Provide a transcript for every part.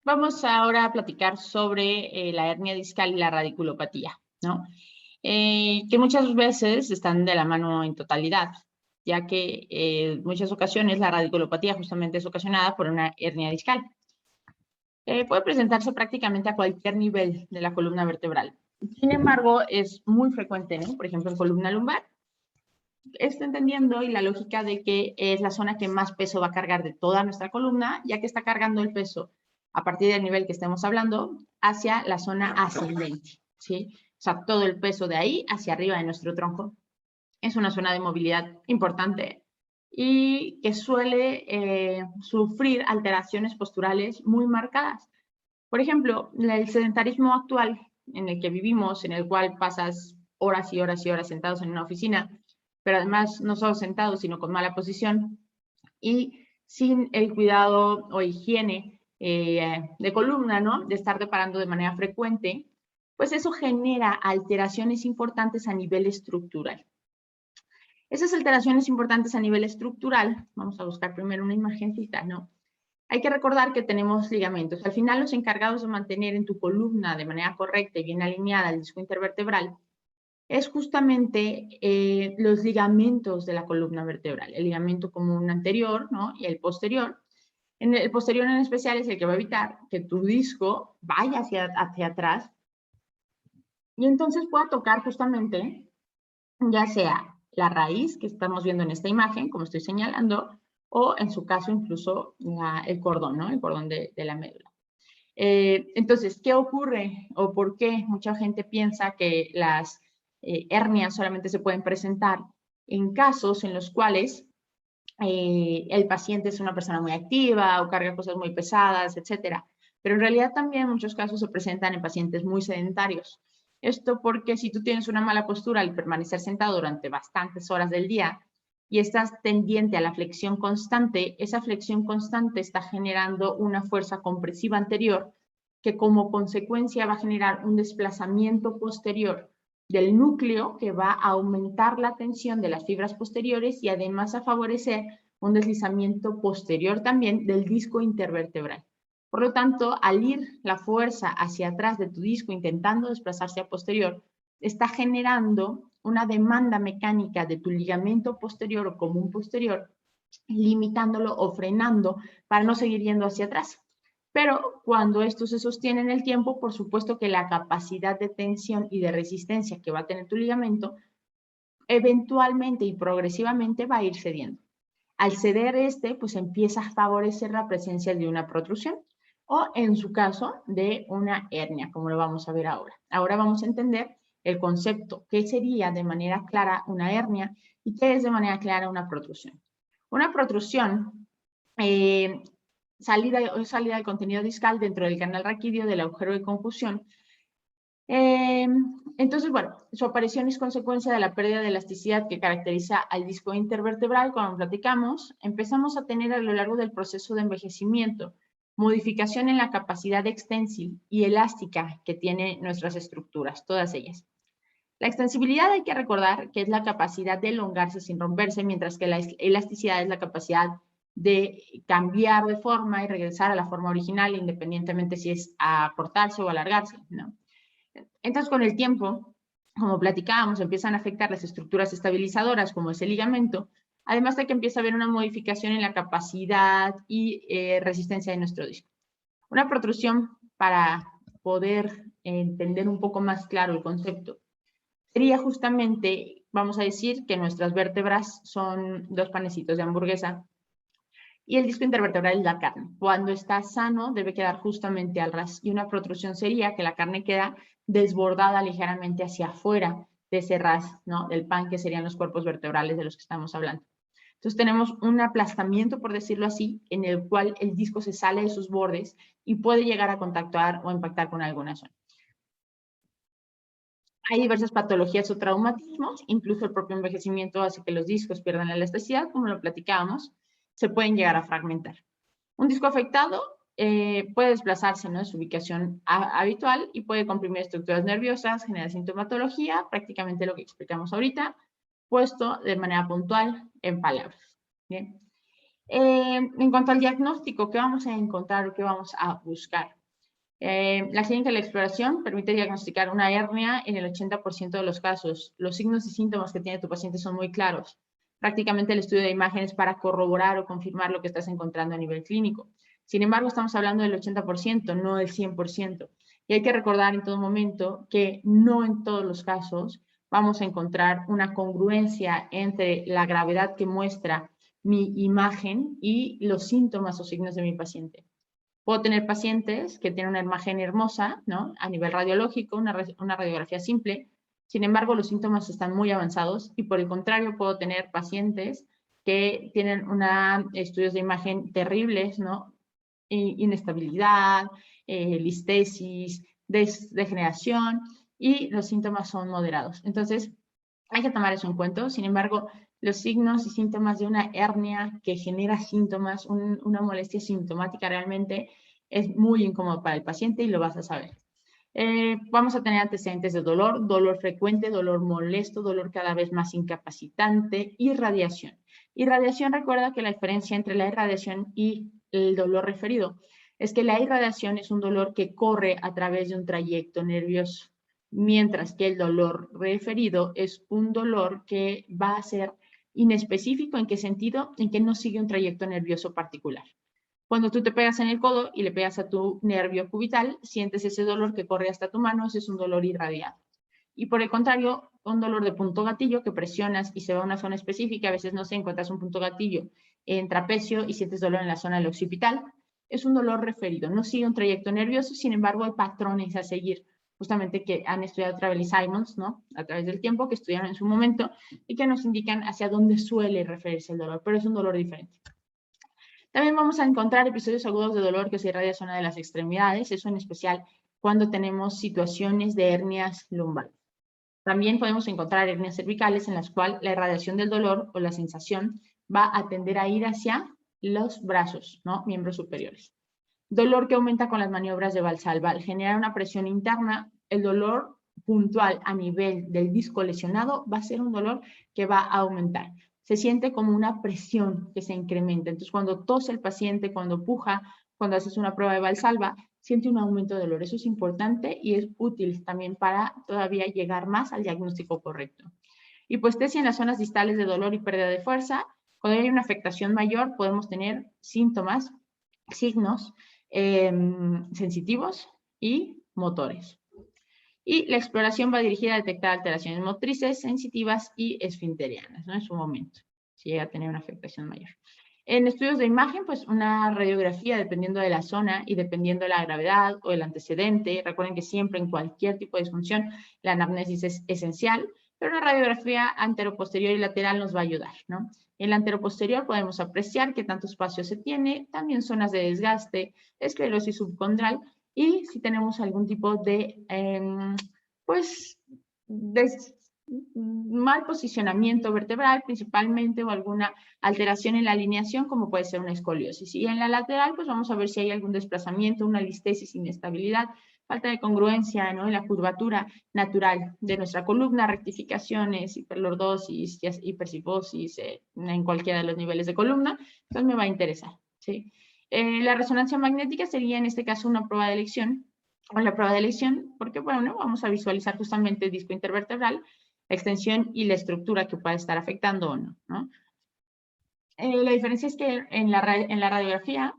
Vamos ahora a platicar sobre la hernia discal y la radiculopatía, ¿no? Que muchas veces están de la mano en totalidad, ya que en muchas ocasiones la radiculopatía justamente es ocasionada por una hernia discal. Puede presentarse prácticamente a cualquier nivel de la columna vertebral. Sin embargo, es muy frecuente, ¿no? Por ejemplo, en columna lumbar. Esto entendiendo y la lógica de que es la zona que más peso va a cargar de toda nuestra columna, ya que está cargando el peso a partir del nivel que estemos hablando hacia la zona ascendente, ¿sí? O sea, todo el peso de ahí hacia arriba de nuestro tronco. Es una zona de movilidad importante y que suele sufrir alteraciones posturales muy marcadas. Por ejemplo, el sedentarismo actual en el que vivimos, en el cual pasas horas y horas y horas sentados en una oficina, pero además no solo sentados, sino con mala posición y sin el cuidado o higiene de columna, ¿no? De estar reparando de manera frecuente, pues eso genera alteraciones importantes a nivel estructural. Esas alteraciones importantes a nivel estructural, vamos a buscar primero una imagencita, ¿no? Hay que recordar que tenemos ligamentos. Al final, los encargados de mantener en tu columna de manera correcta y bien alineada el disco intervertebral es justamente los ligamentos de la columna vertebral. El ligamento común anterior, ¿no? Y el posterior. El posterior en especial es el que va a evitar que tu disco vaya hacia atrás y entonces pueda tocar justamente ya sea la raíz que estamos viendo en esta imagen, como estoy señalando, o en su caso incluso el cordón, ¿no? El cordón de la médula. Entonces, ¿qué ocurre o por qué mucha gente piensa que las hernias solamente se pueden presentar en casos en los cuales el paciente es una persona muy activa o carga cosas muy pesadas, etcétera? Pero en realidad también en muchos casos se presentan en pacientes muy sedentarios. Esto porque si tú tienes una mala postura al permanecer sentado durante bastantes horas del día y estás tendiente a la flexión constante, esa flexión constante está generando una fuerza compresiva anterior que como consecuencia va a generar un desplazamiento posterior del núcleo que va a aumentar la tensión de las fibras posteriores y además a favorecer un deslizamiento posterior también del disco intervertebral. Por lo tanto, al ir la fuerza hacia atrás de tu disco intentando desplazarse a posterior, está generando una demanda mecánica de tu ligamento posterior o común posterior, limitándolo o frenando para no seguir yendo hacia atrás. Pero cuando esto se sostiene en el tiempo, por supuesto que la capacidad de tensión y de resistencia que va a tener tu ligamento, eventualmente y progresivamente va a ir cediendo. Al ceder pues empieza a favorecer la presencia de una protrusión o, en su caso, de una hernia, como lo vamos a ver ahora. Ahora vamos a entender el concepto, qué sería de manera clara una hernia y qué es de manera clara una protrusión. Una protrusión salida del contenido discal dentro del canal raquídeo del agujero de confusión. Entonces, bueno, su aparición es consecuencia de la pérdida de elasticidad que caracteriza al disco intervertebral, como platicamos. Empezamos a tener a lo largo del proceso de envejecimiento modificación en la capacidad extensil y elástica que tienen nuestras estructuras, todas ellas. La extensibilidad hay que recordar que es la capacidad de elongarse sin romperse, mientras que la elasticidad es la capacidad de cambiar de forma y regresar a la forma original, independientemente si es a acortarse o alargarse, ¿no? Entonces, con el tiempo, como platicábamos, empiezan a afectar las estructuras estabilizadoras, como es el ligamento, además de que empieza a haber una modificación en la capacidad y resistencia de nuestro disco. Una protrusión, para poder entender un poco más claro el concepto, sería justamente, vamos a decir, que nuestras vértebras son dos panecitos de hamburguesa y el disco intervertebral es la carne. Cuando está sano, debe quedar justamente al ras. Y una protrusión sería que la carne queda desbordada ligeramente hacia afuera de ese ras, ¿no? Del pan, que serían los cuerpos vertebrales de los que estamos hablando. Entonces tenemos un aplastamiento, por decirlo así, en el cual el disco se sale de sus bordes y puede llegar a contactar o impactar con alguna zona. Hay diversas patologías o traumatismos, incluso el propio envejecimiento hace que los discos pierdan la elasticidad, como lo platicábamos, se pueden llegar a fragmentar. Un disco afectado puede desplazarse, ¿no?, de su ubicación habitual y puede comprimir estructuras nerviosas, generar sintomatología, prácticamente lo que explicamos ahorita, puesto de manera puntual en palabras. Bien. En cuanto al diagnóstico, ¿qué vamos a encontrar o qué vamos a buscar? La clínica de la exploración permite diagnosticar una hernia en el 80% de los casos. Los signos y síntomas que tiene tu paciente son muy claros. Prácticamente el estudio de imágenes para corroborar o confirmar lo que estás encontrando a nivel clínico. Sin embargo, estamos hablando del 80%, no del 100%. Y hay que recordar en todo momento que no en todos los casos vamos a encontrar una congruencia entre la gravedad que muestra mi imagen y los síntomas o signos de mi paciente. Puedo tener pacientes que tienen una imagen hermosa, ¿no? A nivel radiológico, una radiografía simple. Sin embargo, los síntomas están muy avanzados y por el contrario, puedo tener pacientes que tienen estudios de imagen terribles, ¿no? Inestabilidad, listesis, degeneración y los síntomas son moderados. Entonces, hay que tomar eso en cuenta. Sin embargo, los signos y síntomas de una hernia que genera síntomas, una molestia sintomática realmente es muy incómodo para el paciente y lo vas a saber. Vamos a tener antecedentes de dolor, dolor frecuente, dolor molesto, dolor cada vez más incapacitante, irradiación. Irradiación, recuerda que la diferencia entre la irradiación y el dolor referido es que la irradiación es un dolor que corre a través de un trayecto nervioso, mientras que el dolor referido es un dolor que va a ser inespecífico. ¿En qué sentido? En que no sigue un trayecto nervioso particular. Cuando tú te pegas en el codo y le pegas a tu nervio cubital, sientes ese dolor que corre hasta tu mano, ese es un dolor irradiado. Y por el contrario, un dolor de punto gatillo que presionas y se va a una zona específica, a veces no sé, encuentras un punto gatillo en trapecio y sientes dolor en la zona del occipital, es un dolor referido, no sigue un trayecto nervioso, sin embargo hay patrones a seguir, justamente que han estudiado Travel y Simons, ¿no? A través del tiempo, que estudiaron en su momento y que nos indican hacia dónde suele referirse el dolor, pero es un dolor diferente. También vamos a encontrar episodios agudos de dolor que se irradia zona de las extremidades, eso en especial cuando tenemos situaciones de hernias lumbares. También podemos encontrar hernias cervicales en las cuales la irradiación del dolor o la sensación va a tender a ir hacia los brazos, ¿no? Miembros superiores. Dolor que aumenta con las maniobras de Valsalva. Al generar una presión interna, el dolor puntual a nivel del disco lesionado va a ser un dolor que va a aumentar. Se siente como una presión que se incrementa. Entonces, cuando tose el paciente, cuando puja, cuando haces una prueba de Valsalva, siente un aumento de dolor. Eso es importante y es útil también para todavía llegar más al diagnóstico correcto. Hipoestesia en las zonas distales de dolor y pérdida de fuerza. Cuando hay una afectación mayor, podemos tener síntomas, signos sensitivos y motores. Y la exploración va dirigida a detectar alteraciones motrices, sensitivas y esfinterianas, ¿no? En su momento, si llega a tener una afectación mayor. En estudios de imagen, pues una radiografía, dependiendo de la zona y dependiendo de la gravedad o el antecedente. Recuerden que siempre en cualquier tipo de disfunción la anamnesis es esencial, pero una radiografía anteroposterior y lateral nos va a ayudar, ¿no? En la anteroposterior podemos apreciar qué tanto espacio se tiene, también zonas de desgaste, esclerosis subcondral y si tenemos algún tipo de, pues, mal posicionamiento vertebral principalmente o alguna alteración en la alineación como puede ser una escoliosis. Y en la lateral pues vamos a ver si hay algún desplazamiento, una listesis, inestabilidad, falta de congruencia, ¿no? En la curvatura natural de nuestra columna, rectificaciones, hiperlordosis, hipercifosis en cualquiera de los niveles de columna, entonces me va a interesar, ¿sí? La resonancia magnética sería en este caso una prueba de elección, o la prueba de elección, porque bueno, vamos a visualizar justamente el disco intervertebral, la extensión y la estructura que pueda estar afectando o no, ¿no? La diferencia es que en la radiografía,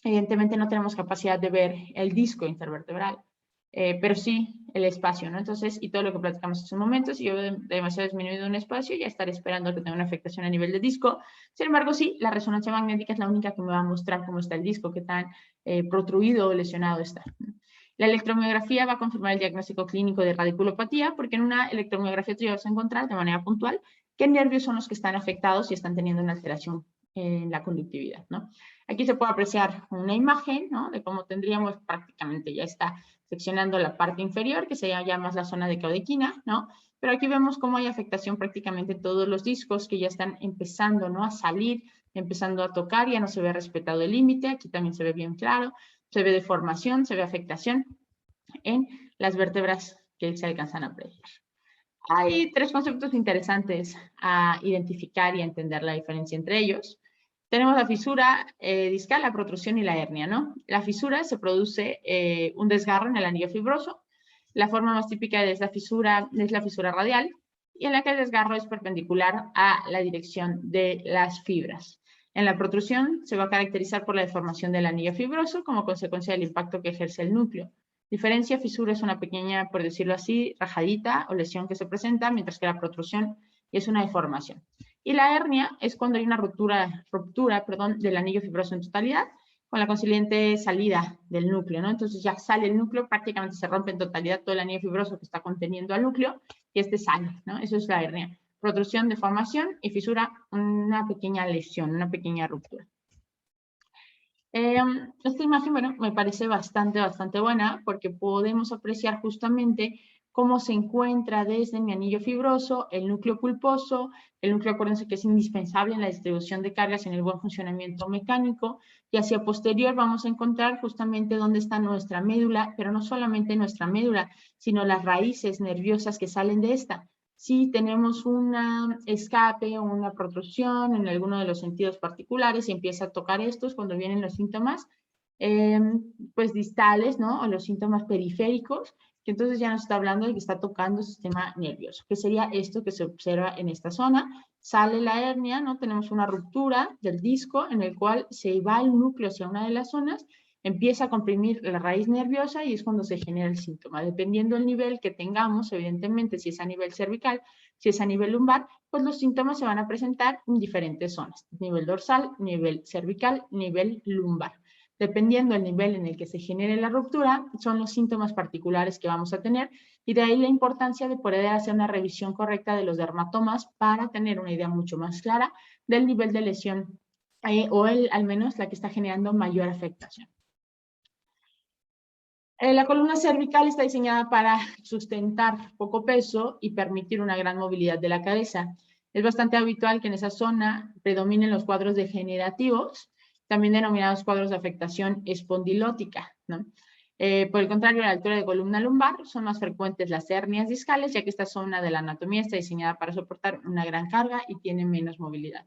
evidentemente no tenemos capacidad de ver el disco intervertebral, pero sí el espacio, ¿no? Entonces, y todo lo que platicamos en estos momentos, si yo veo demasiado disminuido un espacio, ya estaré esperando que tenga una afectación a nivel de disco. Sin embargo, sí, la resonancia magnética es la única que me va a mostrar cómo está el disco, qué tan protruido o lesionado está. La electromiografía va a confirmar el diagnóstico clínico de radiculopatía, porque en una electromiografía tú vas a encontrar de manera puntual qué nervios son los que están afectados y están teniendo una alteración en la conductividad, ¿no? Aquí se puede apreciar una imagen, ¿no? De cómo tendríamos prácticamente, ya está seccionando la parte inferior, que sería ya más la zona de caudequina, ¿no? Pero aquí vemos cómo hay afectación prácticamente en todos los discos que ya están empezando, ¿no? A salir, empezando a tocar, ya no se ve respetado el límite, aquí también se ve bien claro, se ve deformación, se ve afectación en las vértebras que se alcanzan a apreciar. Hay tres conceptos interesantes a identificar y a entender la diferencia entre ellos. Tenemos la fisura discal, la protrusión y la hernia, ¿no? La fisura se produce un desgarro en el anillo fibroso. La forma más típica de esta fisura es la fisura radial, y en la que el desgarro es perpendicular a la dirección de las fibras. En la protrusión se va a caracterizar por la deformación del anillo fibroso como consecuencia del impacto que ejerce el núcleo. Diferencia, fisura es una pequeña, por decirlo así, rajadita o lesión que se presenta, mientras que la protrusión es una deformación. Y la hernia es cuando hay una ruptura del anillo fibroso en totalidad, con la consiguiente salida del núcleo, ¿no? Entonces ya sale el núcleo, prácticamente se rompe en totalidad todo el anillo fibroso que está conteniendo al núcleo, y este sale, ¿no? Eso es la hernia. Protrusión, deformación, y fisura, una pequeña lesión, una pequeña ruptura. Esta imagen, bueno, me parece bastante buena, porque podemos apreciar justamente cómo se encuentra desde mi anillo fibroso el núcleo pulposo. El núcleo, acuérdense que es indispensable en la distribución de cargas y en el buen funcionamiento mecánico, y hacia posterior vamos a encontrar justamente dónde está nuestra médula, pero no solamente nuestra médula, sino las raíces nerviosas que salen de esta. Si tenemos un escape o una protrusión en alguno de los sentidos particulares y empieza a tocar estos cuando vienen los síntomas pues distales, ¿no? O los síntomas periféricos, que entonces ya nos está hablando de que está tocando el sistema nervioso, que sería esto que se observa en esta zona. Sale la hernia, ¿no? Tenemos una ruptura del disco en el cual se va el núcleo hacia una de las zonas, empieza a comprimir la raíz nerviosa y es cuando se genera el síntoma. Dependiendo del nivel que tengamos, evidentemente, si es a nivel cervical, si es a nivel lumbar, pues los síntomas se van a presentar en diferentes zonas. Nivel dorsal, nivel cervical, nivel lumbar. Dependiendo del nivel en el que se genere la ruptura, son los síntomas particulares que vamos a tener, y de ahí la importancia de poder hacer una revisión correcta de los dermatomas para tener una idea mucho más clara del nivel de lesión o al menos la que está generando mayor afectación. La columna cervical está diseñada para sustentar poco peso y permitir una gran movilidad de la cabeza. Es bastante habitual que en esa zona predominen los cuadros degenerativos, también denominados cuadros de afectación espondilótica, ¿no? Por el contrario, a la altura de columna lumbar son más frecuentes las hernias discales, ya que esta zona de la anatomía está diseñada para soportar una gran carga y tiene menos movilidad.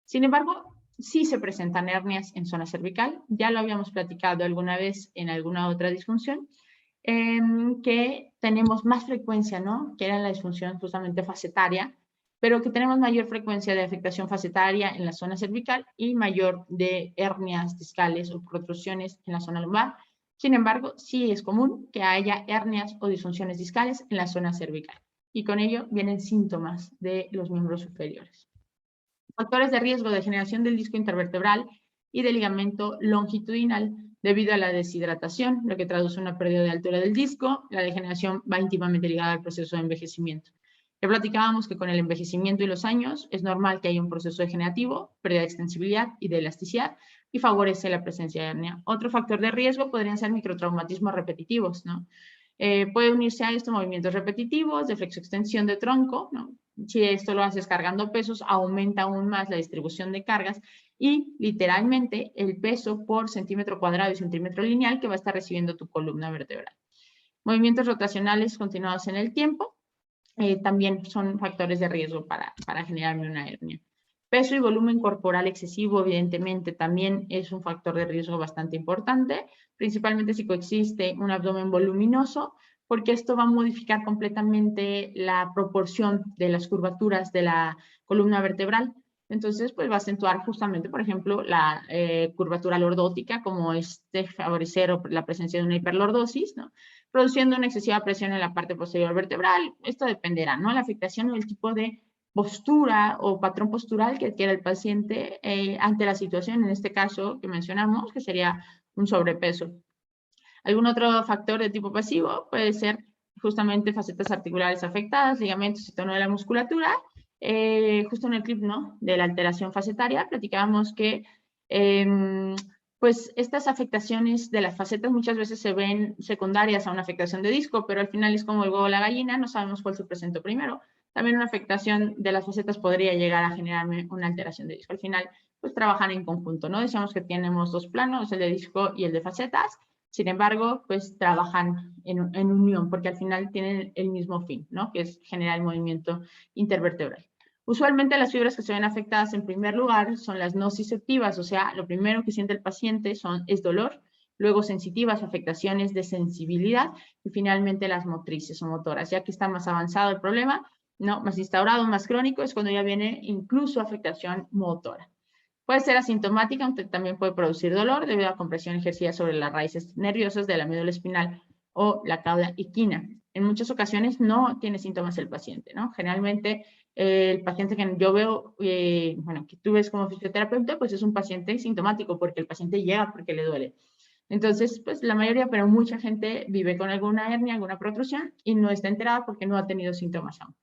Sin embargo, sí se presentan hernias en zona cervical, ya lo habíamos platicado alguna vez en alguna otra disfunción, que tenemos más frecuencia, ¿no? Que era la disfunción justamente facetaria, pero que tenemos mayor frecuencia de afectación facetaria en la zona cervical y mayor de hernias discales o protrusiones en la zona lumbar. Sin embargo, sí es común que haya hernias o disfunciones discales en la zona cervical, y con ello vienen síntomas de los miembros superiores. Factores de riesgo de generación del disco intervertebral y del ligamento longitudinal debido a la deshidratación, lo que traduce una pérdida de altura del disco. La degeneración va íntimamente ligada al proceso de envejecimiento. Ya platicábamos que con el envejecimiento y los años es normal que haya un proceso degenerativo, pérdida de extensibilidad y de elasticidad, y favorece la presencia de hernia. Otro factor de riesgo podrían ser microtraumatismos repetitivos, ¿no? Puede unirse a esto movimientos repetitivos de flexoextensión de tronco, ¿no? Si esto lo haces cargando pesos, aumenta aún más la distribución de cargas y literalmente el peso por centímetro cuadrado y centímetro lineal que va a estar recibiendo tu columna vertebral. Movimientos rotacionales continuados en el tiempo también son factores de riesgo para generarme una hernia. Peso y volumen corporal excesivo, evidentemente, también es un factor de riesgo bastante importante, principalmente si coexiste un abdomen voluminoso, porque esto va a modificar completamente la proporción de las curvaturas de la columna vertebral. Entonces, pues va a acentuar justamente, por ejemplo, la curvatura lordótica, como favorecer la presencia de una hiperlordosis, ¿no? Produciendo una excesiva presión en la parte posterior vertebral. Esto dependerá, ¿no? La afectación o el tipo de postura o patrón postural que adquiere el paciente ante la situación, en este caso que mencionamos, que sería un sobrepeso. Algún otro factor de tipo pasivo puede ser justamente facetas articulares afectadas, ligamentos y tono de la musculatura. Justo en el clip, ¿no?, de la alteración facetaria, platicábamos que pues estas afectaciones de las facetas muchas veces se ven secundarias a una afectación de disco, pero al final es como el huevo o la gallina, no sabemos cuál se presentó primero. También una afectación de las facetas podría llegar a generarme una alteración de disco. Al final, pues trabajan en conjunto, ¿no? Decíamos que tenemos dos planos, el de disco y el de facetas. Sin embargo, pues trabajan en unión, porque al final tienen el mismo fin, ¿no?, que es generar el movimiento intervertebral. Usualmente las fibras que se ven afectadas en primer lugar son las nociceptivas, o sea, lo primero que siente el paciente es dolor, luego sensitivas, afectaciones de sensibilidad y finalmente las motrices o motoras. Ya que está más avanzado el problema, ¿no? Más instaurado, más crónico, es cuando ya viene incluso afectación motora. Puede ser asintomática, aunque también puede producir dolor debido a compresión ejercida sobre las raíces nerviosas de la médula espinal o la cauda equina. En muchas ocasiones no tiene síntomas el paciente, ¿no? Generalmente el paciente que yo veo, bueno, que tú ves como fisioterapeuta, pues es un paciente sintomático porque el paciente llega porque le duele. Entonces, pues la mayoría, pero mucha gente vive con alguna hernia, alguna protrusión y no está enterada porque no ha tenido síntomas aún.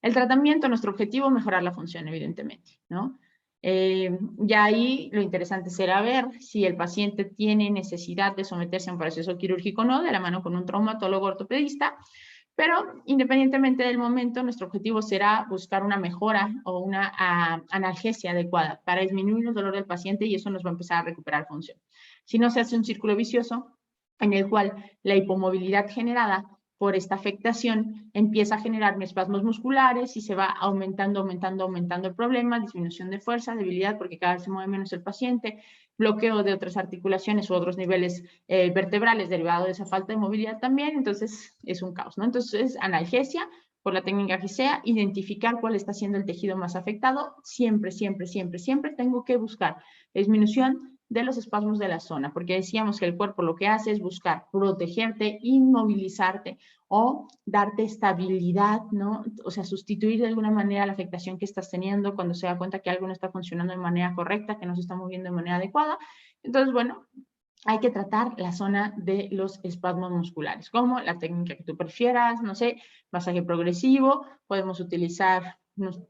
El tratamiento, nuestro objetivo, mejorar la función, evidentemente, ¿no? Ya ahí lo interesante será ver si el paciente tiene necesidad de someterse a un proceso quirúrgico o no, de la mano con un traumatólogo ortopedista, pero independientemente del momento, nuestro objetivo será buscar una mejora o una analgesia adecuada para disminuir el dolor del paciente y eso nos va a empezar a recuperar función. Si no, se hace un círculo vicioso en el cual la hipomovilidad generada por esta afectación empieza a generar espasmos musculares y se va aumentando el problema, disminución de fuerza, debilidad porque cada vez se mueve menos el paciente, bloqueo de otras articulaciones u otros niveles vertebrales derivado de esa falta de movilidad también, entonces es un caos, ¿no? Entonces, analgesia, por la técnica que sea, identificar cuál está siendo el tejido más afectado, siempre tengo que buscar disminución de los espasmos de la zona, porque decíamos que el cuerpo lo que hace es buscar protegerte, inmovilizarte o darte estabilidad, ¿no? O sea, sustituir de alguna manera la afectación que estás teniendo cuando se da cuenta que algo no está funcionando de manera correcta, que no se está moviendo de manera adecuada. Entonces, bueno, hay que tratar la zona de los espasmos musculares, como la técnica que tú prefieras, no sé, masaje progresivo, podemos utilizar,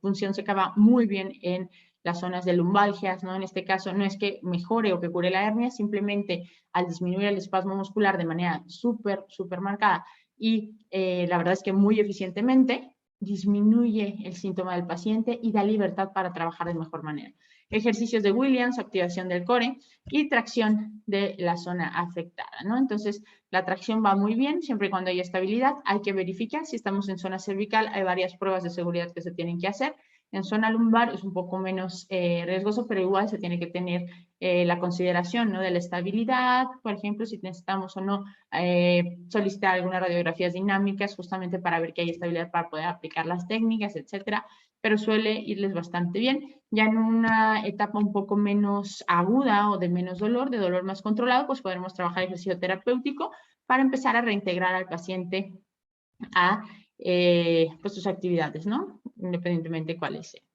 función se acaba muy bien en las zonas de lumbalgias, ¿no? En este caso no es que mejore o que cure la hernia, simplemente al disminuir el espasmo muscular de manera súper marcada y la verdad es que muy eficientemente disminuye el síntoma del paciente y da libertad para trabajar de mejor manera. Ejercicios de Williams, activación del core y tracción de la zona afectada, ¿no? Entonces, la tracción va muy bien siempre y cuando haya estabilidad. Hay que verificar si estamos en zona cervical, hay varias pruebas de seguridad que se tienen que hacer. En zona lumbar es un poco menos riesgoso, pero igual se tiene que tener la consideración, ¿no? De la estabilidad, por ejemplo, si necesitamos o no solicitar algunas radiografías dinámicas justamente para ver que hay estabilidad para poder aplicar las técnicas, etcétera, pero suele irles bastante bien. Ya en una etapa un poco menos aguda o de menos dolor, de dolor más controlado, pues podremos trabajar ejercicio terapéutico para empezar a reintegrar al paciente a pues sus actividades, ¿no? Independientemente de cuáles sean.